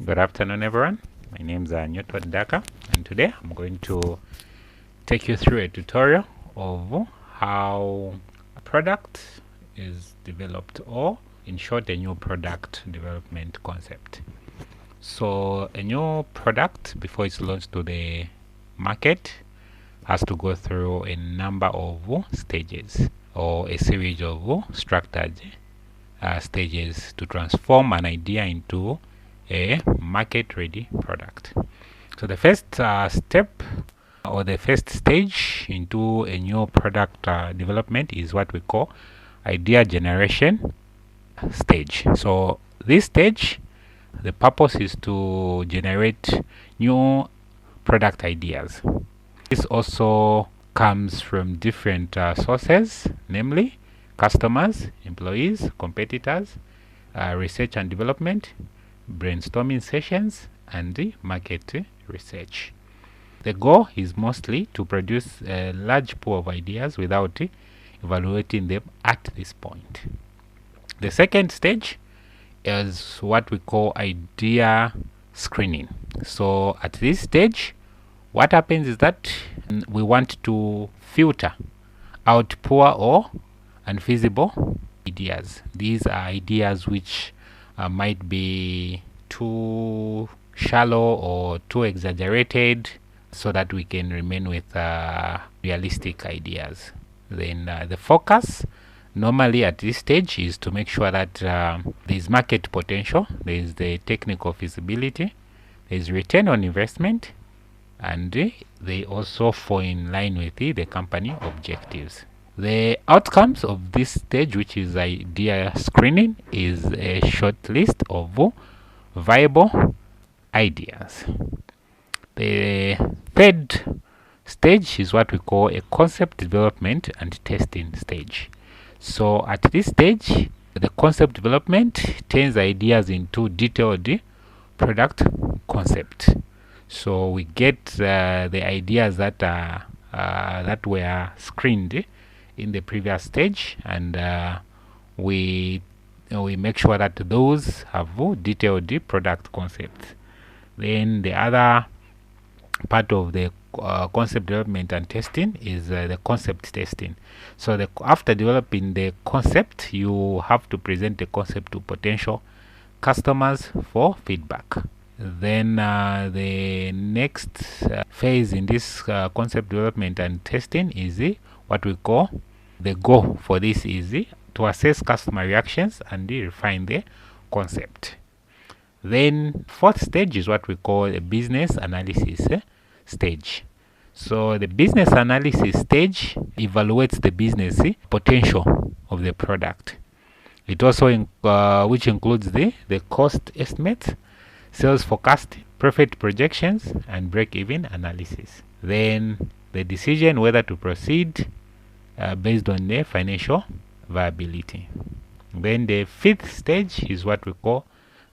Good afternoon, everyone. My name is Nyoto Daka, and today I'm going to take you through a tutorial of how a product is developed, or in short, a new product development concept. So, a new product, before it's launched to the market, has to go through a number of stages or a series of structured stages to transform an idea into a market ready product. So the first step or the first stage into a new product development is what we call idea generation stage. So this stage, the purpose is to generate new product ideas. This also comes from different sources, namely customers, employees, competitors, research and development, brainstorming sessions, and the market research. The goal is mostly to produce a large pool of ideas without evaluating them at this point. The second stage is what we call idea screening. So at this stage, what happens is that we want to filter out poor or unfeasible ideas. These are ideas which might be too shallow or too exaggerated, so that we can remain with realistic ideas. Then the focus normally at this stage is to make sure that there is market potential, there is the technical feasibility, there is return on investment, and they also fall in line with the company objectives. The outcomes of this stage, which is idea screening, is a short list of viable ideas. The third stage is what we call a concept development and testing stage. So at this stage, the concept development turns ideas into detailed product concept. So we get the ideas that are that were screened in the previous stage, and we make sure that those have detailed product concepts. Then the other part of the concept development and testing is the concept testing. So after developing the concept, you have to present the concept to potential customers for feedback. Then the next phase in this concept development and testing is what we call the goal for this is to assess customer reactions and refine the concept. Then fourth stage is what we call a business analysis stage. So the business analysis stage evaluates the business potential of the product. It also which includes the cost estimates, sales forecast, profit projections, and break-even analysis. Then the decision whether to proceed based on the financial viability. Then the fifth stage is what we call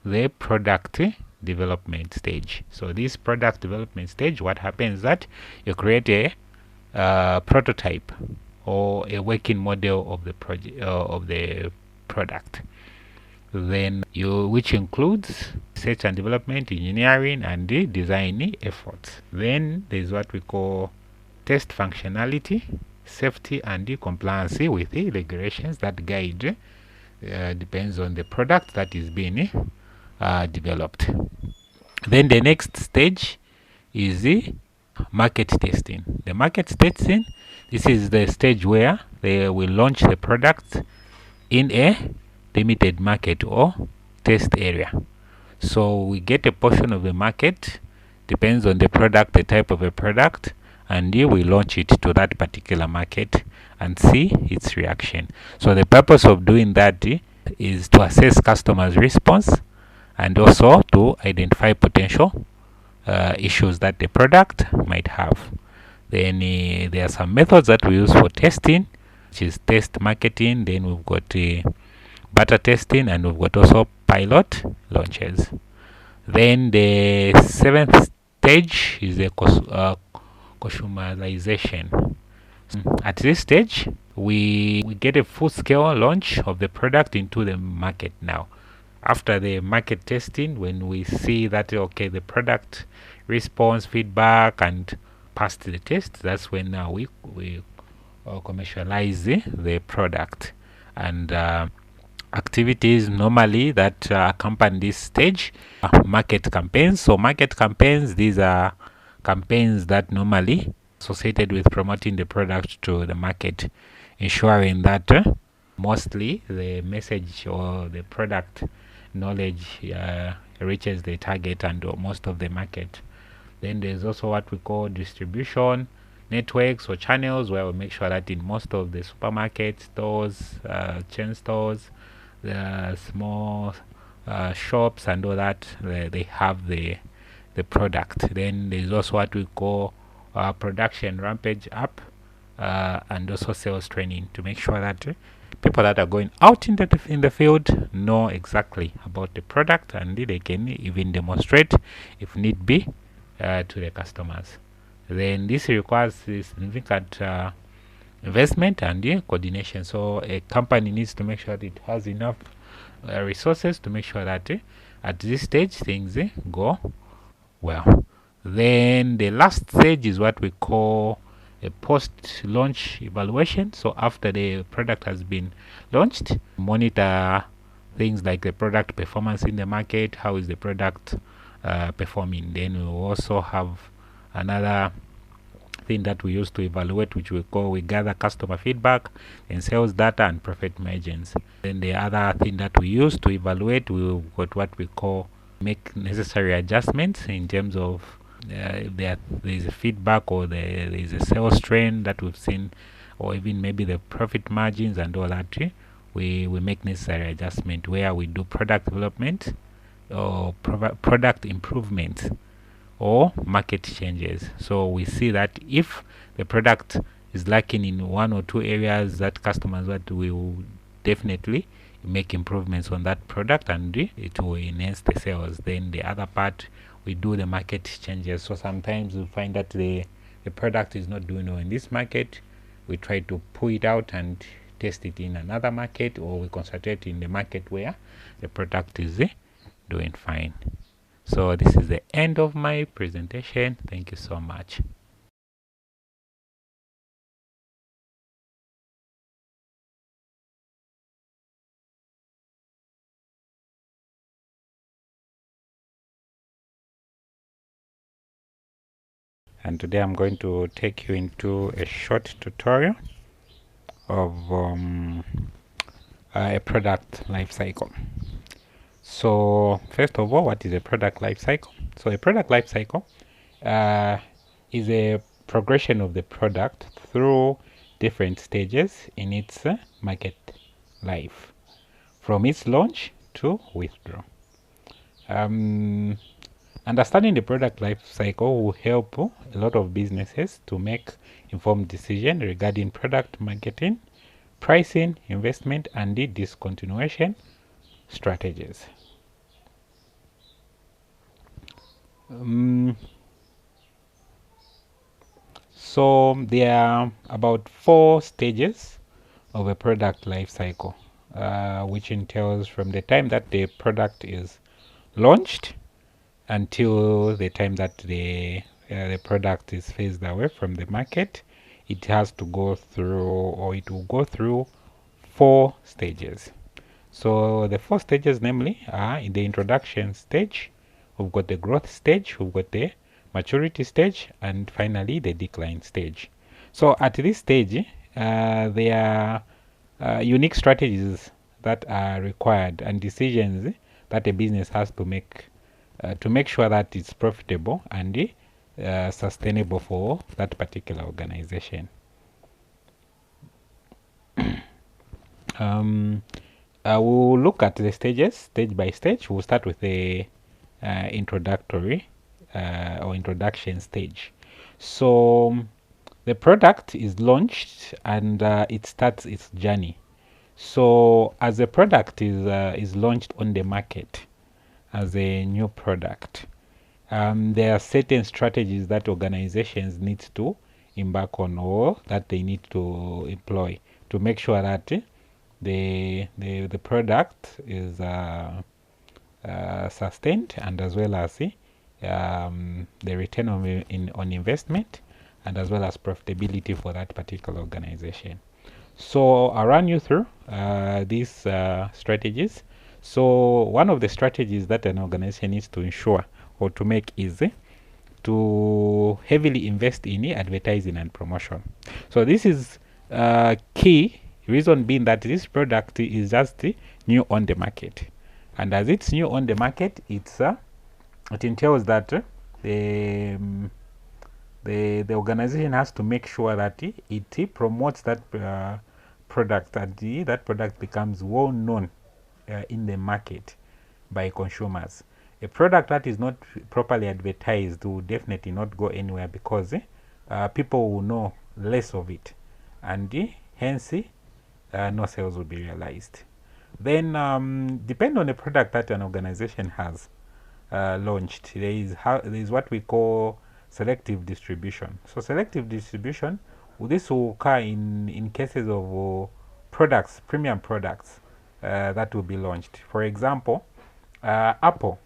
the product development stage. So this product development stage, what happens is that you create a prototype or a working model of the project of the product. Then which includes research and development, engineering, and the design efforts. Then there is what we call test functionality, safety, and the compliance with the regulations that guide depends on the product that is being developed. Then the next stage is the market testing. The market testing, this is the stage where they will launch the product in a limited market or test area. So we get a portion of the market, depends on the product, the type of a product, and we launch it to that particular market and see its reaction. So the purpose of doing that is to assess customers' response and also to identify potential issues that the product might have. Then there are some methods that we use for testing, which is test marketing. Then we've got beta testing, and we've got also pilot launches. Then the seventh stage is the commercialization. At this stage, we get a full-scale launch of the product into the market now. After the market testing, when we see that okay, the product response, feedback, and passed the test, that's when we commercialize the product. And activities normally that accompany this stage, market campaigns. So market campaigns, these are campaigns that normally associated with promoting the product to the market, ensuring that mostly the message or the product knowledge reaches the target and most of the market. Then there's also what we call distribution networks or channels, where we make sure that in most of the supermarket stores, chain stores, the small shops and all that, they have the product. Then there's also what we call production rampage app, and also sales training, to make sure that people that are going out in the field know exactly about the product, and they can even demonstrate if need be to the customers. Then this requires significant investment and coordination. So a company needs to make sure that it has enough resources to make sure that at this stage things go well. Then the last stage is what we call a post-launch evaluation. So after the product has been launched, monitor things like the product performance in the market. How is the product performing? Then we also have another thing that we use to evaluate, which we gather customer feedback and sales data and profit margins. Then the other thing that we use to evaluate, we've got what we call make necessary adjustments in terms of if there's a feedback or there's a sales trend that we've seen, or even maybe the profit margins and all that. We make necessary adjustment where we do product development or product improvement or market changes. So we see that if the product is lacking in one or two areas that customers want, we will definitely make improvements on that product and it will enhance the sales. Then the other part, we do the market changes. So sometimes we find that the product is not doing well in this market. We try to pull it out and test it in another market, or we concentrate in the market where the product is doing fine. So this is the end of my presentation. Thank you so much. And today I'm going to take you into a short tutorial of a product life cycle. So first of all, what is a product life cycle? So a product life cycle is a progression of the product through different stages in its market life, from its launch to withdraw. Understanding the product life cycle will help a lot of businesses to make informed decisions regarding product marketing, pricing, investment, and the discontinuation strategies. So there are about 4 stages of a product life cycle, which entails from the time that the product is launched until the time that the product is phased away from the market. It has to go through, or it will go through 4 stages. So the 4 stages namely are: in the introduction stage, we've got the growth stage, we've got the maturity stage, and finally the decline stage. So at this stage, there are unique strategies that are required and decisions that a business has to make sure that it's profitable and sustainable for that particular organization. We'll look at the stages stage by stage. We'll start with the introductory or introduction stage. So the product is launched and it starts its journey. So as the product is launched on the market as a new product, there are certain strategies that organizations need to embark on, or that they need to employ to make sure that the product is sustained, and as well as the return on investment, and as well as profitability for that particular organization. So I'll run you through these strategies. So one of the strategies that an organization needs to ensure or to make is to heavily invest in advertising and promotion. So this is key, reason being that this product is just new on the market. And as it's new on the market, it entails that the organization has to make sure that it promotes that product, and that product becomes well known in the market by consumers. A product that is not properly advertised will definitely not go anywhere, because people will know less of it, and hence no sales will be realized. Then depend on the product that an organization has launched. There is what we call selective distribution. So selective distribution, this will occur in cases of products, premium products that will be launched. For example, Apple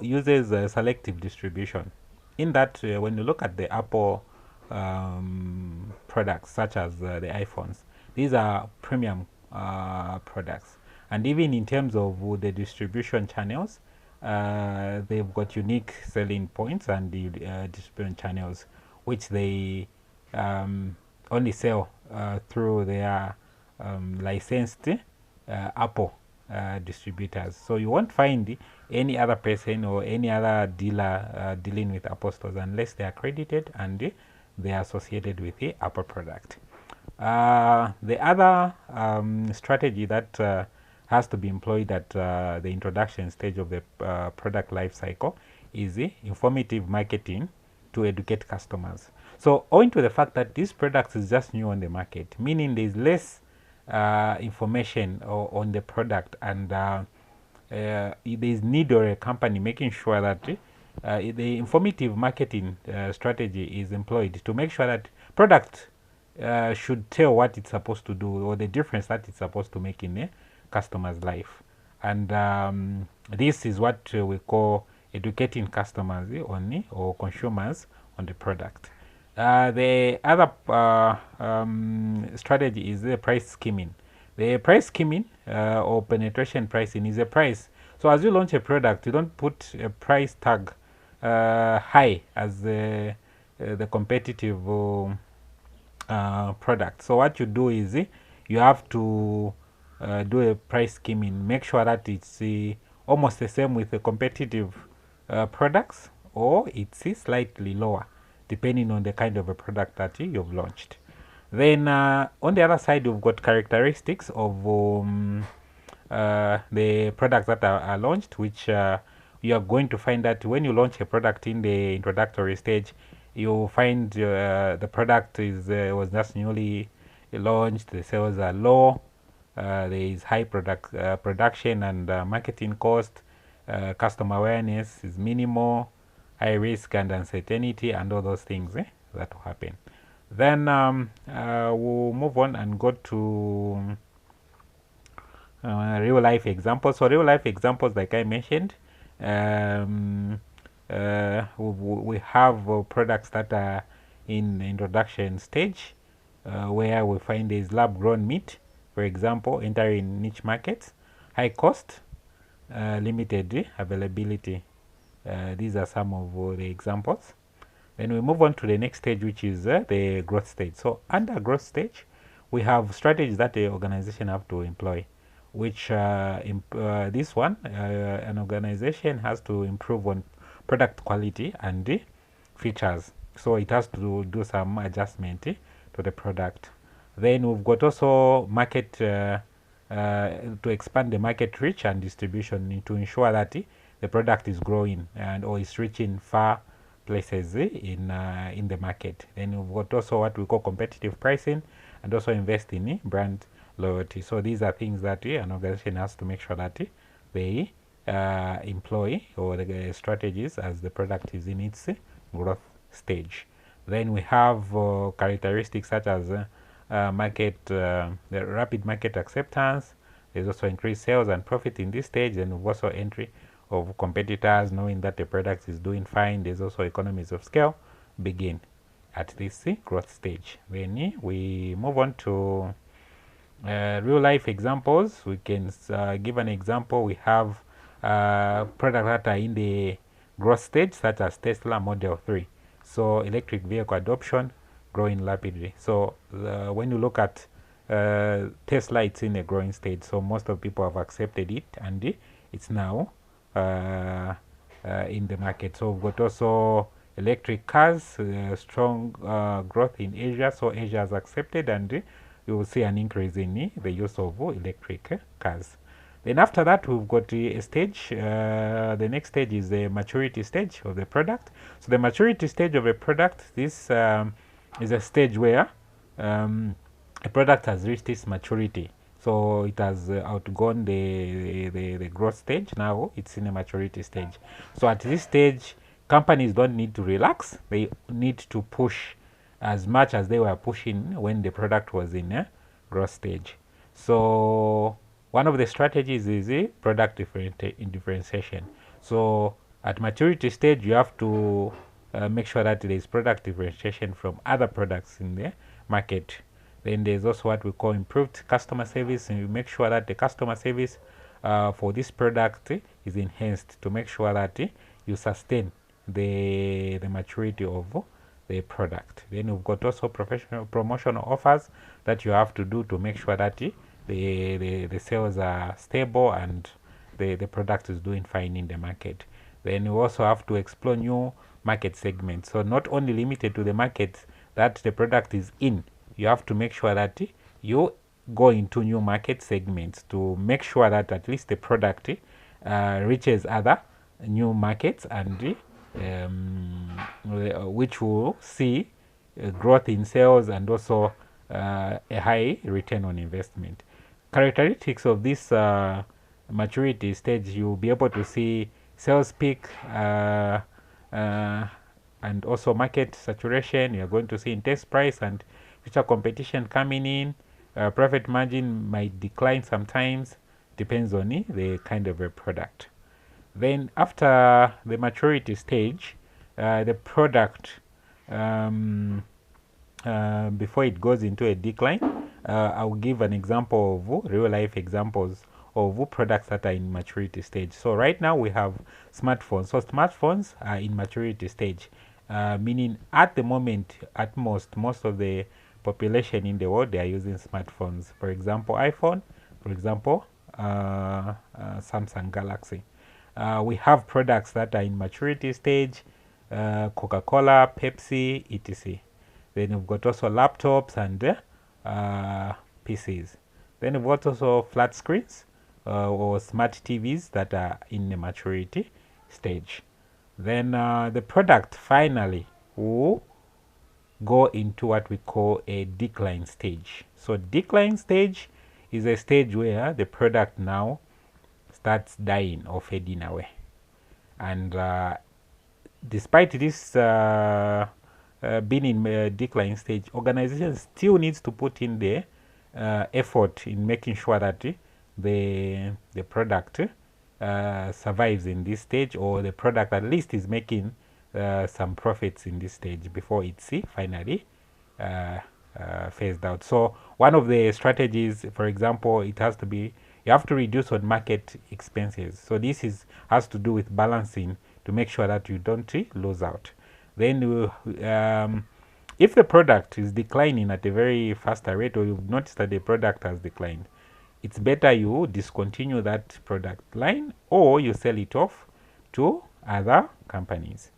uses selective distribution, in that when you look at the Apple products, such as the iPhones, these are premium products. And even in terms of the distribution channels, they've got unique selling points and the distribution channels, which they only sell through their licensed Apple distributors. So you won't find any other person or any other dealer dealing with Apple stores unless they are accredited and they are associated with the Apple product. The other strategy that has to be employed at the introduction stage of the product life cycle is the informative marketing to educate customers. So owing to the fact that this product is just new on the market, meaning there is less information on the product, and there is need or a company making sure that the informative marketing strategy is employed to make sure that product should tell what it's supposed to do, or the difference that it's supposed to make in a customer's life. And this is what we call educating customers on or consumers on the product. The other strategy is the price skimming. The price skimming or penetration pricing is a price. So as you launch a product, you don't put a price tag high as the competitive product. So what you do is you have to do a price skimming, make sure that it's almost the same with the competitive products, or it's slightly lower depending on the kind of a product that you've launched. Then on the other side, you've got characteristics of the products that are launched, which you are going to find that when you launch a product in the introductory stage, you find the product was just newly launched, the sales are low, there is high production and marketing cost, customer awareness is minimal, high risk and uncertainty, and all those things that will happen. Then we'll move on and go to real life examples. So real life examples, like I mentioned, we have products that are in the introduction stage, where we find is lab grown meat, for example, entering niche markets, high cost, limited availability. These are some of the examples. Then we move on to the next stage, which is the growth stage. So under growth stage, we have strategies that the organization have to employ, which this one, an organization has to improve on product quality and features. So it has to do some adjustment to the product. Then we've got also market to expand the market reach and distribution to ensure that the product is growing and or is reaching far places in the market. Then we've got also what we call competitive pricing, and also invest in brand loyalty. So these are things that an organization has to make sure that they employ, or the strategies, as the product is in its growth stage. Then we have characteristics such as the rapid market acceptance, There's also increased sales and profit in this stage, and we've also entry of competitors knowing that the product is doing fine. There's also economies of scale begin at this growth stage. Then we move on to real life examples. We can give an example. We have products that are in the growth stage, such as Tesla Model 3. So electric vehicle adoption growing rapidly. So when you look at Tesla, it's in a growing stage. So most of people have accepted it, and it's now in the market. So we've got also electric cars, strong growth in Asia. So Asia has accepted, and you will see an increase in the use of electric cars. Then after that, we've got a stage. The next stage is the maturity stage of the product. So the maturity stage of a product, this is a stage where a product has reached its maturity. So it has outgone the growth stage. Now it's in a maturity stage. So at this stage, companies don't need to relax. They need to push as much as they were pushing when the product was in a growth stage. So one of the strategies is a product differentiation. So at maturity stage, you have to make sure that there is product differentiation from other products in the market. Then there's also what we call improved customer service, and you make sure that the customer service for this product is enhanced to make sure that you sustain the maturity of the product. Then you've got also professional promotional offers that you have to do to make sure that the sales are stable and the product is doing fine in the market. Then you also have to explore new market segments. So not only limited to the market that the product is in, you have to make sure that you go into new market segments to make sure that at least the product reaches other new markets, and which will see growth in sales and also a high return on investment. Characteristics of this maturity stage, you'll be able to see sales peak and also market saturation. You're going to see intense price and future competition coming in. Profit margin might decline sometimes, depends on the kind of a product. Then after the maturity stage, the product before it goes into a decline, I'll give an example of real life examples of products that are in maturity stage. So right now we have smartphones. So smartphones are in maturity stage, meaning at the moment, at most of the population in the world, they are using smartphones. For example, iPhone, for example, Samsung Galaxy. We have products that are in maturity stage, Coca-Cola, Pepsi, etc. Then we've got also laptops and PCs. Then we've got also flat screens or smart TVs that are in the maturity stage. Then the product finally will go into what we call a decline stage. So decline stage is a stage where the product now starts dying or fading away. And despite this being in a decline stage, organizations still needs to put in the effort in making sure that the product survives in this stage, or the product at least is making some profits in this stage before it's finally phased out. So one of the strategies, for example, it has to be, you have to reduce on market expenses. So this has to do with balancing to make sure that you don't lose out. Then if the product is declining at a very faster rate, or you've noticed that the product has declined, it's better you discontinue that product line or you sell it off to other companies.